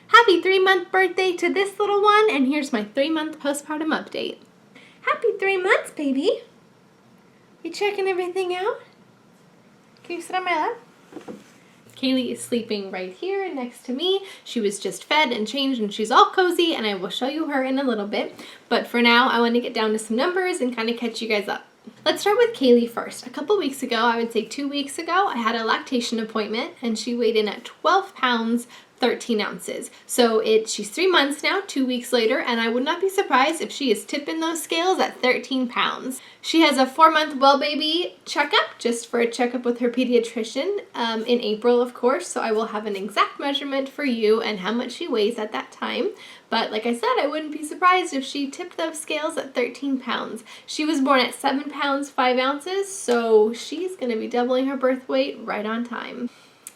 Happy 3-month birthday to this little one, and here's my 3-month postpartum update. Happy 3 months, baby. You checking everything out? Can you sit on my lap? Kayli is sleeping right here next to me. She was just fed and changed and she's all cozy, and I will show you her in a little bit. But for now, I want to get down to some numbers and kind of catch you guys up. Let's start with Kayli first. A couple weeks ago, I would say 2 weeks ago, I had a lactation appointment and she weighed in at 12 pounds, 13 ounces. So she's 3 months now, 2 weeks later, and I would not be surprised if she is tipping those scales at 13 pounds. She has a 4-month well baby checkup, just for a checkup with her pediatrician in April, of course. So I will have an exact measurement for you and how much she weighs at that time. But like I said, I wouldn't be surprised if she tipped those scales at 13 pounds. She was born at 7 pounds, 5 ounces, so she's going to be doubling her birth weight right on time.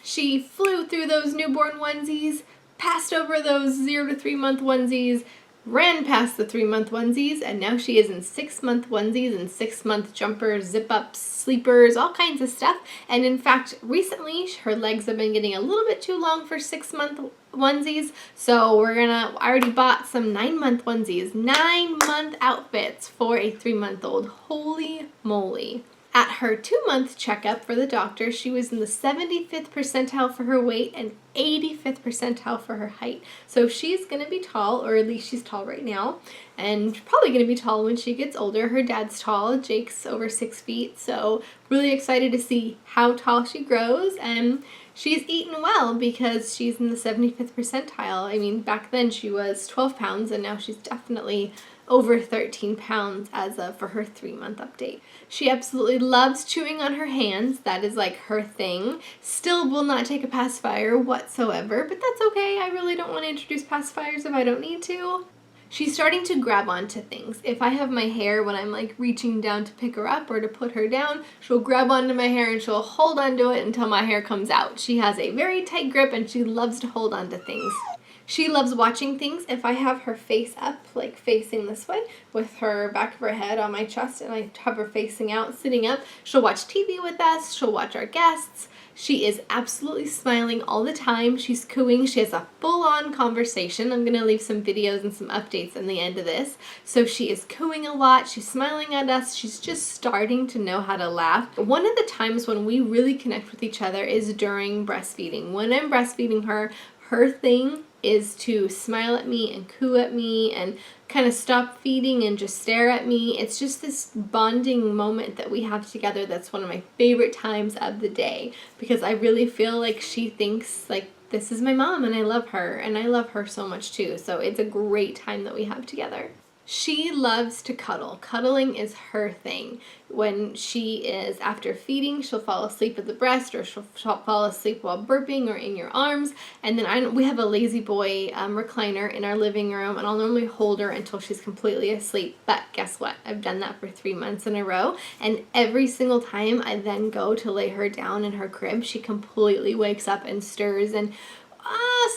She flew through those newborn onesies, passed over those 0 to 3 month onesies, ran past the 3-month onesies, and now she is in 6-month onesies and 6-month jumpers, zip-ups, sleepers, all kinds of stuff. And in fact, recently, her legs have been getting a little bit too long for 6-month onesies, so I already bought some 9-month onesies, 9-month outfits for a 3-month-old. Holy moly. At her 2-month checkup for the doctor, she was in the 75th percentile for her weight and 85th percentile for her height. So she's going to be tall, or at least she's tall right now, and probably going to be tall when she gets older. Her dad's tall. Jake's over 6 feet, so really excited to see how tall she grows. And she's eaten well because she's in the 75th percentile. I mean, back then she was 12 pounds, and now she's definitely over 13 pounds as of for her 3-month update. She absolutely loves chewing on her hands. That is like her thing. Still will not take a pacifier whatsoever, but that's okay. I really don't want to introduce pacifiers if I don't need to. She's starting to grab onto things. If I have my hair when I'm like reaching down to pick her up or to put her down, she'll grab onto my hair and she'll hold onto it until my hair comes out. She has a very tight grip and she loves to hold onto things. She loves watching things. If I have her face up, like facing this way, with her back of her head on my chest, and I have her facing out, sitting up, she'll watch TV with us, she'll watch our guests. She is absolutely smiling all the time. She's cooing. She has a full-on conversation. I'm going to leave some videos and some updates in the end of this. So she is cooing a lot. She's smiling at us. She's just starting to know how to laugh. One of the times when we really connect with each other is during breastfeeding. When I'm breastfeeding her, her thing is to smile at me and coo at me and kind of stop feeding and just stare at me. It's just this bonding moment that we have together that's one of my favorite times of the day, because I really feel like she thinks like this is my mom and I love her, and I love her so much too. So it's a great time that we have together. She loves to cuddle. Cuddling is her thing. When she is after feeding, she'll fall asleep at the breast, or she'll fall asleep while burping or in your arms. And then we have a lazy boy recliner in our living room, and I'll normally hold her until she's completely asleep. But guess what? I've done that for 3 months in a row, and every single time I then go to lay her down in her crib, she completely wakes up and stirs, and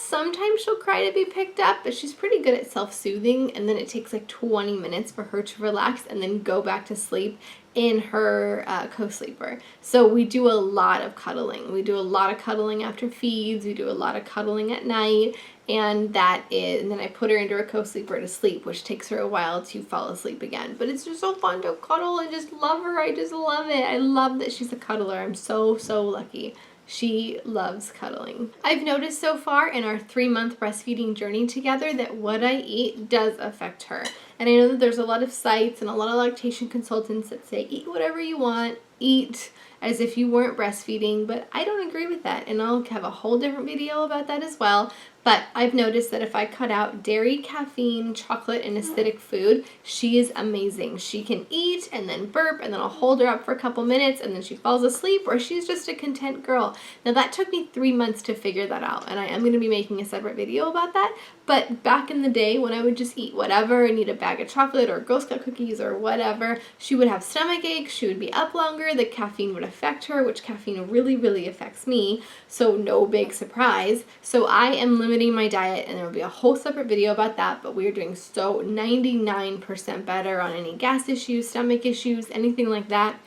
sometimes she'll cry to be picked up, but she's pretty good at self-soothing, and then it takes like 20 minutes for her to relax and then go back to sleep in her co-sleeper. So we do a lot of cuddling. We do a lot of cuddling after feeds. We do a lot of cuddling at night, and then I put her into her co-sleeper to sleep, which takes her a while to fall asleep again. But it's just so fun to cuddle and just love her. I just love it. I love that she's a cuddler. I'm so, so lucky. She loves cuddling. I've noticed so far in our 3-month breastfeeding journey together that what I eat does affect her. And I know that there's a lot of sites and a lot of lactation consultants that say, eat whatever you want, eat as if you weren't breastfeeding, but I don't agree with that, and I'll have a whole different video about that as well. But I've noticed that if I cut out dairy, caffeine, chocolate, and acidic food, she is amazing. She can eat and then burp, and then I'll hold her up for a couple minutes, and then she falls asleep, or she's just a content girl. Now that took me 3 months to figure that out, and I am going to be making a separate video about that. But back in the day when I would just eat whatever and eat a bag of chocolate or Girl Scout cookies or whatever, she would have stomach aches, she would be up longer, the caffeine would affect her, which caffeine really, really affects me, so no big surprise. So I am limiting my diet, and there will be a whole separate video about that, but we are doing so 99% better on any gas issues, stomach issues, anything like that.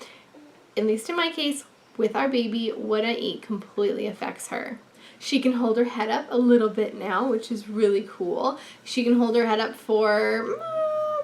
At least in my case, with our baby, what I eat completely affects her. She can hold her head up a little bit now, which is really cool. She can hold her head up for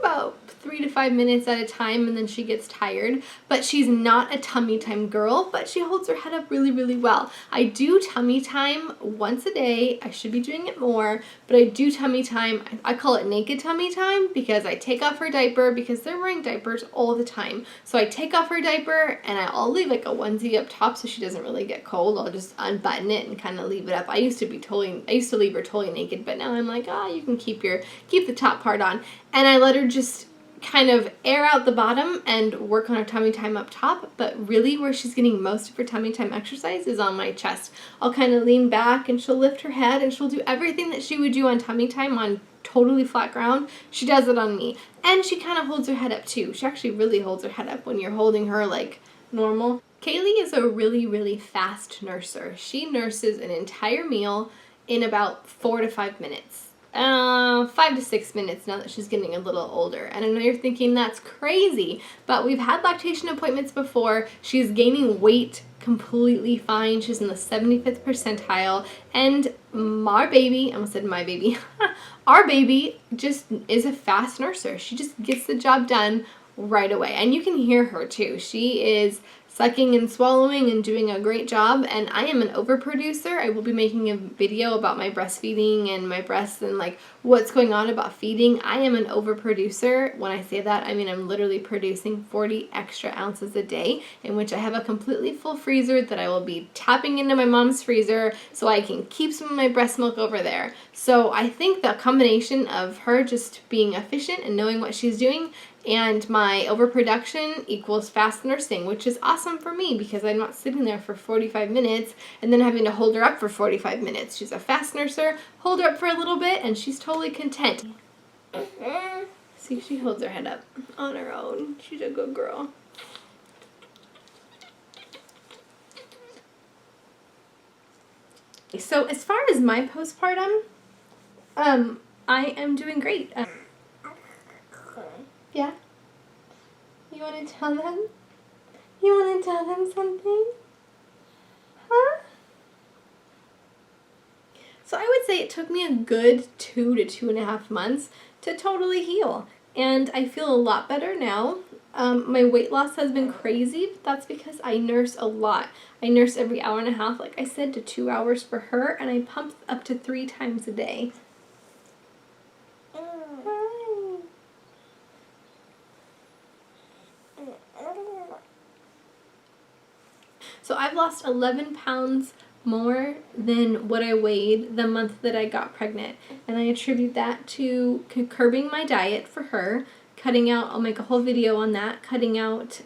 about 3 to 5 minutes at a time, and then she gets tired. But she's not a tummy time girl, but she holds her head up really, really well. I do tummy time once a day. I should be doing it more, but I do tummy time. I call it naked tummy time because I take off her diaper because they're wearing diapers all the time. So I take off her diaper and I'll leave like a onesie up top so she doesn't really get cold. I'll just unbutton it and kind of leave it up. I used to leave her totally naked, but now I'm like, you can keep the top part on. And I let her just kind of air out the bottom and work on her tummy time up top, but really where she's getting most of her tummy time exercise is on my chest. I'll kind of lean back and she'll lift her head and she'll do everything that she would do on tummy time on totally flat ground. She does it on me. And she kind of holds her head up too. She actually really holds her head up when you're holding her like normal. Kayli is a really, really fast nurser. She nurses an entire meal in about 4 to 5 minutes. 5 to 6 minutes now that she's getting a little older. And I know you're thinking that's crazy, but we've had lactation appointments before. She's gaining weight completely fine. She's in the 75th percentile, and our baby, I almost said my baby, our baby just is a fast nurser. She just gets the job done right away. And you can hear her too. She is sucking and swallowing and doing a great job, and I am an overproducer. I will be making a video about my breastfeeding and my breasts and like what's going on about feeding. I am an overproducer. When I say that, I mean I'm literally producing 40 extra ounces a day, in which I have a completely full freezer that I will be tapping into my mom's freezer so I can keep some of my breast milk over there. So I think the combination of her just being efficient and knowing what she's doing and my overproduction equals fast nursing, which is awesome for me because I'm not sitting there for 45 minutes and then having to hold her up for 45 minutes. She's a fast nurser, hold her up for a little bit, and she's totally content. See, she holds her head up on her own. She's a good girl. So as far as my postpartum, I am doing great. Yeah? You want to tell them? You want to tell them something? Huh? So I would say it took me a good 2 to 2.5 months to totally heal. And I feel a lot better now. My weight loss has been crazy, but that's because I nurse a lot. I nurse every hour and a half, like I said, to 2 hours for her, and I pump up to 3 times a day. So I've lost 11 pounds more than what I weighed the month that I got pregnant. And I attribute that to curbing my diet for her, cutting out, I'll make a whole video on that, cutting out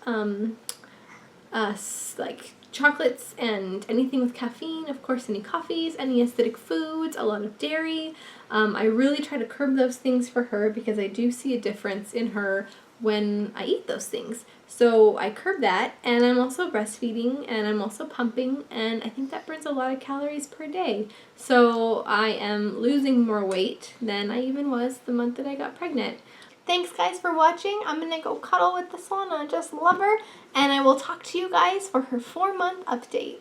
like chocolates and anything with caffeine, of course any coffees, any acidic foods, a lot of dairy. I really try to curb those things for her because I do see a difference in her when I eat those things. So I curb that, and I'm also breastfeeding, and I'm also pumping, and I think that burns a lot of calories per day. So I am losing more weight than I even was the month that I got pregnant. Thanks guys for watching. I'm gonna go cuddle with the Swan. I just love her, and I will talk to you guys for her 4-month update.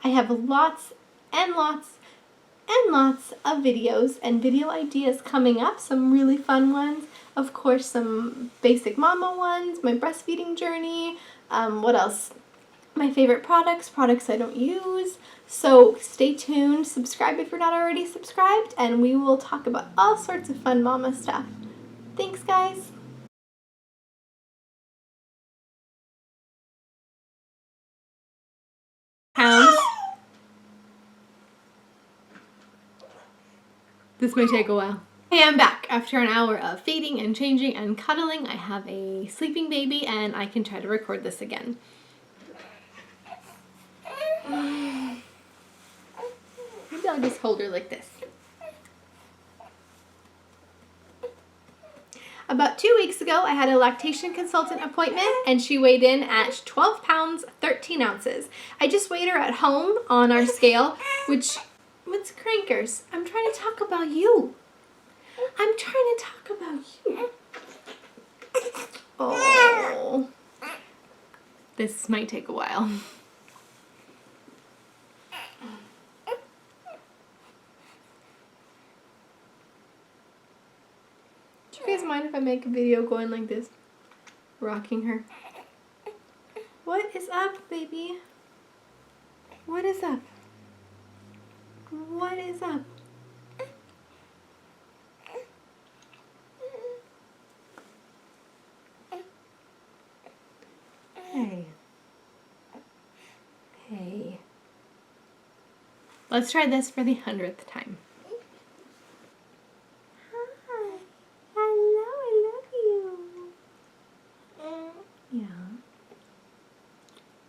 I have lots and lots and lots of videos and video ideas coming up, some really fun ones. Of course, some basic mama ones, my breastfeeding journey, what else? My favorite products I don't use. So stay tuned, subscribe if you're not already subscribed, and we will talk about all sorts of fun mama stuff. Thanks, guys. Pounds. This may take a while. Hey, I'm back. After an hour of feeding and changing and cuddling, I have a sleeping baby and I can try to record this again. Maybe I'll just hold her like this. About 2 weeks ago, I had a lactation consultant appointment and she weighed in at 12 pounds, 13 ounces. I just weighed her at home on our scale, what's crankers? I'm trying to talk about you. I'm trying to talk about you. Oh. This might take a while. Do you guys mind if I make a video going like this? Rocking her. What is up, baby? What is up? What is up? Hey. Hey. Let's try this for the 100th time. Hi. Hello, I love you. Yeah.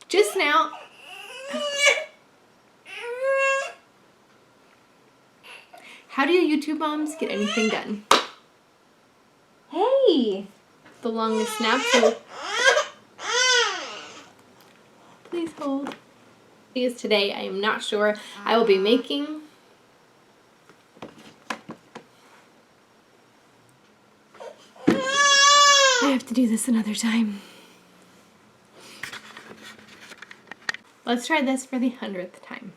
Just now. How do you YouTube moms get anything done? Hey! The longest nap, so please hold. Because today I am not sure I will be making I have to do this another time. Let's try this for the 100th time.